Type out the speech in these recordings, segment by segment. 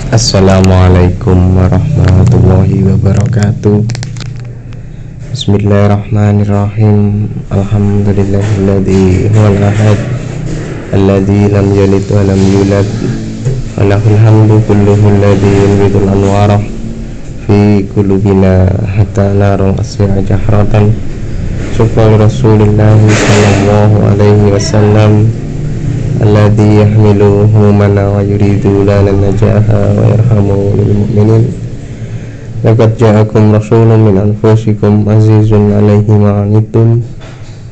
Assalamualaikum warahmatullahi wabarakatuh. Bismillahirrahmanirrahim. Alhamdulillahilladzi huwal ahad alladzi lam yalid wa lam yulad wa lahul hamdu kulluhu alladzi yulidul anwara fi qulubina hatta narul asmi'a jahratan. Syukran Rasulillah sallallahu alaihi wasallam alladzi yahmilu humana wa yuridu lana najaha wa yarhamu lil mu'minin. Laqad ja'akum rasulun min anfusikum azizun 'alaihi ma 'anittum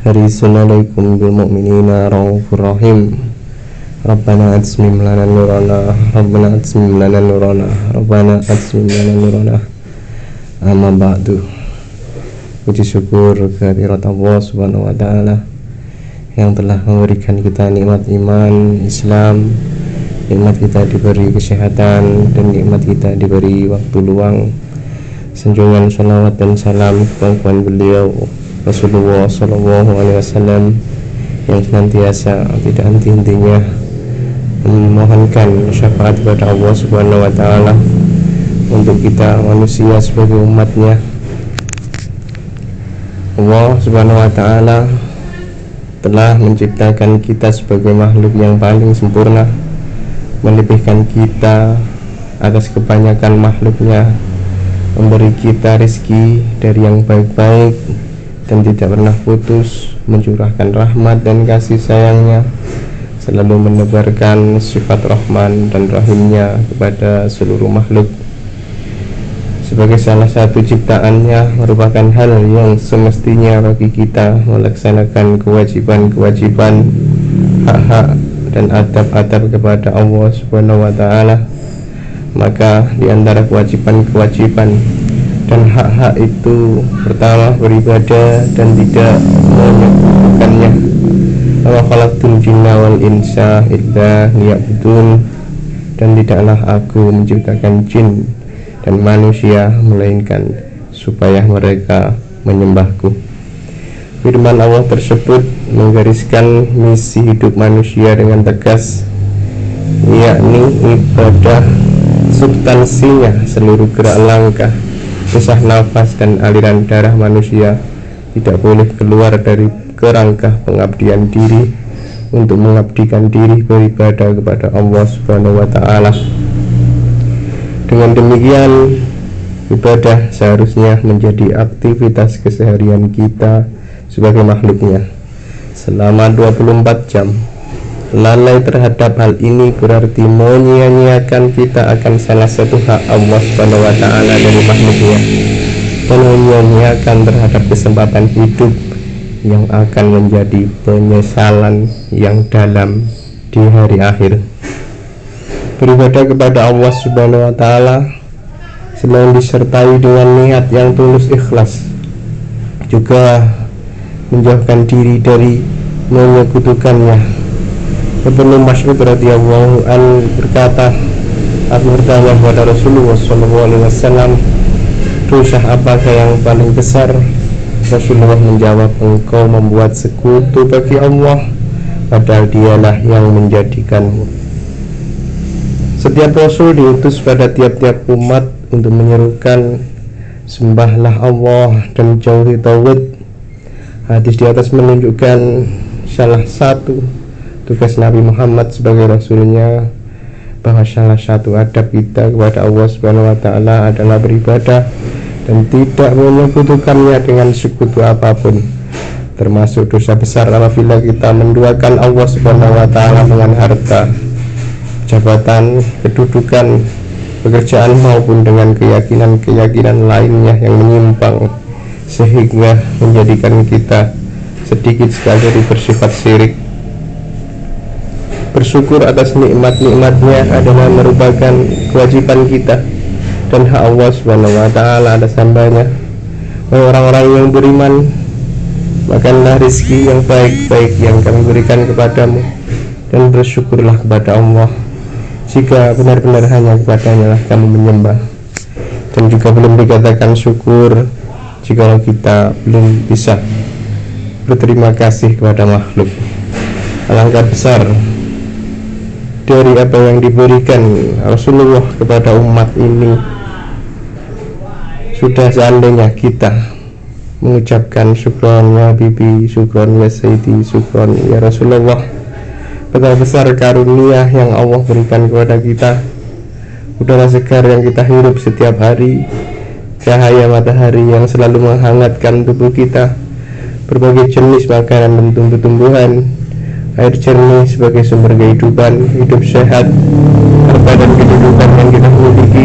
harisun 'alaikum bil mu'minina raufur rahim. Rabbana atsmim lana nurana Rabbana atsmim lana nurana Rabbana atsmim lana nurana. Amma ba'du. Puji syukur kehadirat Allah Subhanahu wa taala yang telah memberikan kita nikmat iman, Islam, nikmat kita diberi kesehatan, dan nikmat kita diberi waktu luang. Sanjungan salawat dan salam kepada beliau Rasulullah Sallallahu Alaihi Wasallam yang senantiasa tidak henti-hentinya memohonkan syafaat kepada Allah Subhanahu Wa Taala untuk kita manusia sebagai umatnya. Allah Subhanahu Wa Taala telah menciptakan kita sebagai makhluk yang paling sempurna, melebihkan kita atas kebanyakan makhluknya, memberi kita rezeki dari yang baik-baik dan tidak pernah putus, mencurahkan rahmat dan kasih sayangnya, selalu menebarkan sifat Rahman dan Rahimnya kepada seluruh makhluk. Sebagai salah satu ciptaannya merupakan hal yang semestinya bagi kita melaksanakan kewajiban-kewajiban, hak-hak dan adab-adab kepada Allah Subhanahu wa taala. Maka di antara kewajiban-kewajiban dan hak-hak itu, pertama beribadah dan tidak menyekutukannya. Wa khalaqtul jinna wal insa illa liya'budun, dan tidaklah aku menciptakan jin dan manusia melainkan supaya mereka menyembahku. Firman Allah tersebut menggariskan misi hidup manusia dengan tegas, yakni ibadah substansinya seluruh gerak langkah, desah nafas dan aliran darah manusia tidak boleh keluar dari kerangka pengabdian diri untuk mengabdikan diri beribadah kepada Allah Subhanahu wa taala. Dengan demikian, ibadah seharusnya menjadi aktivitas keseharian kita sebagai makhluknya selama 24 jam. Lalai terhadap hal ini berarti menyia-nyiakan kita akan salah satu hak Allah Subhanahu wa taala dari makhluknya, dan menyia-nyiakan terhadap kesempatan hidup yang akan menjadi penyesalan yang dalam di hari akhir. Beribadah kepada Allah Subhanahu wa taala selain disertai dengan niat yang tulus ikhlas, juga menjauhkan diri dari menyekutukannya. Ibnu Mas'ud radhiyallahu an berkata, aku bertanya kepada Rasulullah sallallahu alaihi wasallam, dosa apakah yang paling besar? Rasulullah menjawab, engkau membuat sekutu bagi Allah, padahal dialah yang menjadikanmu. Setiap Rasul diutus pada tiap-tiap umat untuk menyerukan sembahlah Allah dan jauhi tauhid. Hadis di atas menunjukkan salah satu tugas Nabi Muhammad sebagai Rasulnya, bahwa salah satu adab kita kepada Allah Subhanahu wa taala adalah beribadah dan tidak menyekutukannya dengan sekutu apapun. Termasuk dosa besar apabila kita menduakan Allah Subhanahu wa taala dengan harta, jabatan, kedudukan, pekerjaan maupun dengan keyakinan-keyakinan lainnya yang menyimpang, sehingga menjadikan kita sedikit sekali bersifat syirik. Bersyukur atas nikmat-nikmatnya adalah merupakan kewajiban kita dan hak Allah Subhanahu wa taala atas hambanya. Orang-orang yang beriman, makanlah rezeki yang baik-baik yang kami berikan kepadamu, dan bersyukurlah kepada Allah jika benar-benar hanya kepadanya lah kamu menyembah. Dan juga belum dikatakan syukur jika kita belum bisa berterima kasih kepada makhluk. Alangkah besar dari apa yang diberikan Rasulullah kepada umat ini. Sudah seandainya kita mengucapkan syukron ya Bibi, syukron ya Sayyidi, syukron ya Rasulullah, betapa besar karunia yang Allah berikan kepada kita. Udara segar yang kita hirup setiap hari, cahaya matahari yang selalu menghangatkan tubuh kita, berbagai jenis makanan dan tumbuh-tumbuhan, air jernih sebagai sumber kehidupan, hidup sehat, harta dan kehidupan yang kita miliki,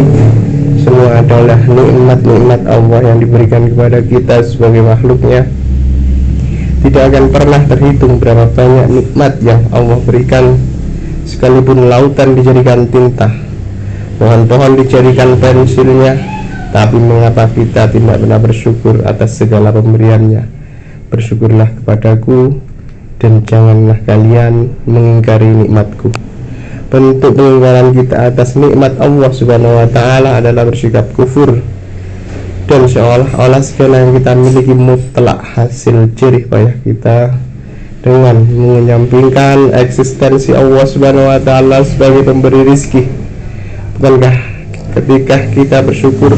semua adalah nikmat-nikmat Allah yang diberikan kepada kita sebagai makhluknya. Tidak akan pernah terhitung berapa banyak nikmat yang Allah berikan. Sekalipun lautan dijadikan tinta, pohon-pohon dijadikan pensilnya, tapi mengapa kita tidak pernah bersyukur atas segala pemberiannya? Bersyukurlah kepadaku dan janganlah kalian mengingkari nikmatku. Bentuk pengingkaran kita atas nikmat Allah Subhanahu wa ta'ala adalah bersikap kufur, dan seolah-olah segala yang kita miliki mutlak hasil jerih payah kita, dengan menyampingkan eksistensi Allah Subhanahu wa ta'ala sebagai pemberi rizki. Bukankah ketika kita bersyukur,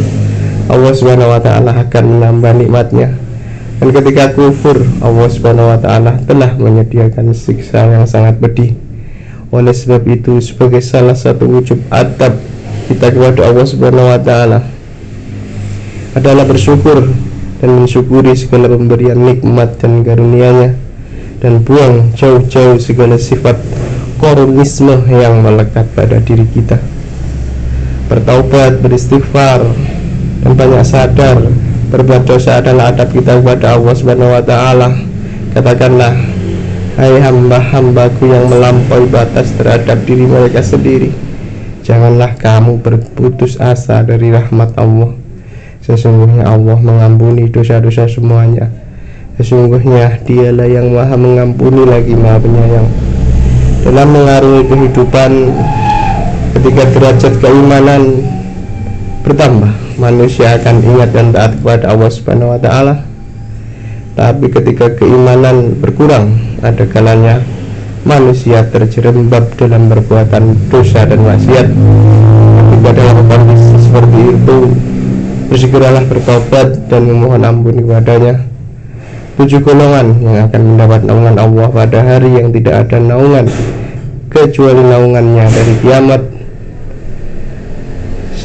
Allah Subhanahu wa ta'ala akan menambah nikmatnya? Dan ketika kufur, Allah Subhanahu wa ta'ala telah menyediakan siksa yang sangat pedih. Oleh sebab itu, sebagai salah satu wujud adab kita kepada Allah Subhanahu wa ta'ala adalah bersyukur dan mensyukuri segala pemberian nikmat dan karunia-Nya, dan buang jauh-jauh segala sifat korunisme yang melekat pada diri kita. Bertaubat, beristighfar, dan banyak sadar berbuat dosa adalah adab kita kepada Allah Subhanahu wa ta'ala. Katakanlah, hai hamba-hambaku yang melampaui batas terhadap diri mereka sendiri, janganlah kamu berputus asa dari rahmat Allah. Sesungguhnya Allah mengampuni dosa-dosa semuanya. Sesungguhnya Dialah yang Maha Mengampuni lagi Maha Penyayang. Dalam mengarungi kehidupan, ketika derajat keimanan bertambah, manusia akan ingat dan taat kepada Allah Subhanahu wa ta'ala. Tapi ketika keimanan berkurang, ada kalanya manusia terjerembab dalam perbuatan dosa dan maksiat. Ketika dalam kondisi seperti itu, bersegeralah bertobat dan memohon ampun kepadanya. 7 golongan yang akan mendapat naungan Allah pada hari yang tidak ada naungan kecuali naungannya dari kiamat.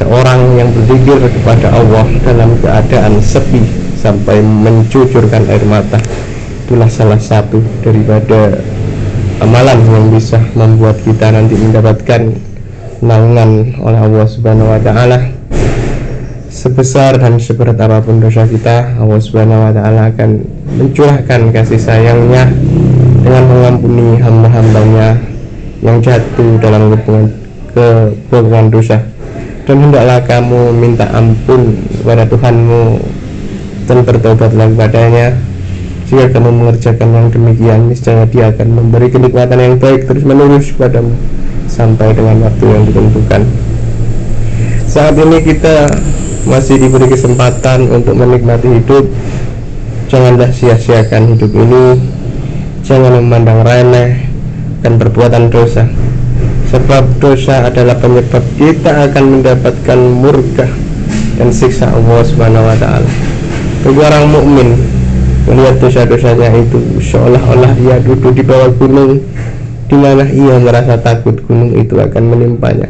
Seorang yang berzikir kepada Allah dalam keadaan sepi sampai mencucurkan air mata, itulah salah satu daripada amalan yang bisa membuat kita nanti mendapatkan naungan oleh Allah Subhanahu wa ta'ala. Sebesar dan seberat apapun dosa kita, Allah Subhanahu wa ta'ala akan mencurahkan kasih sayangnya dengan mengampuni hamba-hambanya yang jatuh dalam kebohongan dosa. Dan hendaklah kamu minta ampun kepada Tuhanmu dan bertobatlah kepadanya. Jika kamu mengerjakan yang demikian, niscaya Dia akan memberi kenikmatan yang baik terus menerus kepadamu sampai dengan waktu yang ditentukan. Saat ini kita masih diberi kesempatan untuk menikmati hidup. Janganlah sia-siakan hidup ini. Jangan memandang remeh dan perbuatan dosa, sebab dosa adalah penyebab kita akan mendapatkan murka dan siksa Allah Subhanahu wa ta'ala. Bagi orang mukmin, melihat dosa-dosanya itu seolah-olah ia duduk di bawah gunung, di mana ia merasa takut gunung itu akan menimpanya.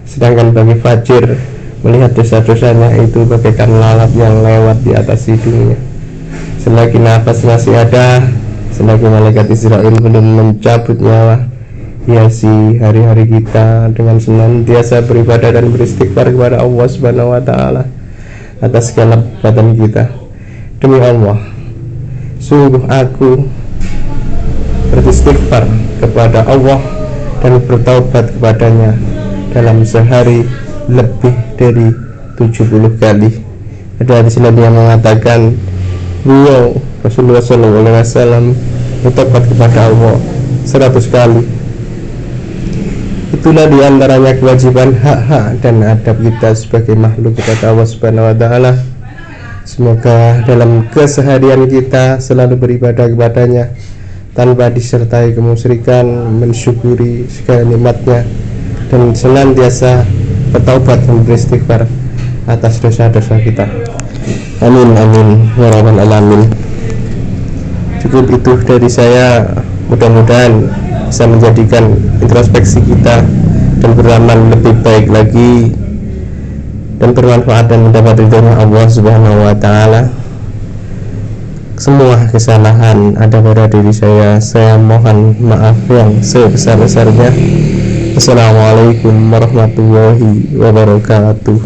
Sedangkan bagi fajir, melihat dosa-dosanya itu bagaikan lalat yang lewat di atas hidungnya. Selagi nafas masih ada, selagi malaikat Israel belum mencabut nyawa, hiasi hari-hari kita dengan senantiasa beribadah dan beristighfar kepada Allah Subhanahu wa ta'ala atas segala perbuatan kita. Demi Allah, sungguh aku beristighfar kepada Allah dan bertaubat kepadanya dalam sehari lebih dari 70 kali. Ada hadis lain yang mengatakan beliau Rasulullah SAW bertobat kepada Allah 100 kali. Itulah diantaranya kewajiban hak-hak dan adab kita sebagai makhluk kepada Allah Subhanahu wa ta'ala. Semoga dalam keseharian kita selalu beribadah kepadanya tanpa disertai kemusyrikan, mensyukuri segala nikmatnya dan senantiasa bertaubat dan beristighfar atas dosa-dosa kita. Amin amin ya rabbal alamin. Cukup itu dari saya, mudah-mudahan bisa menjadikan introspeksi kita dan beramal lebih baik lagi dan bermanfaat dan mendapat ridhonya Allah Subhanahu wa taala. Semua kesalahan ada pada diri saya mohon maaf yang sebesar-besarnya. Assalamualaikum warahmatullahi wabarakatuh.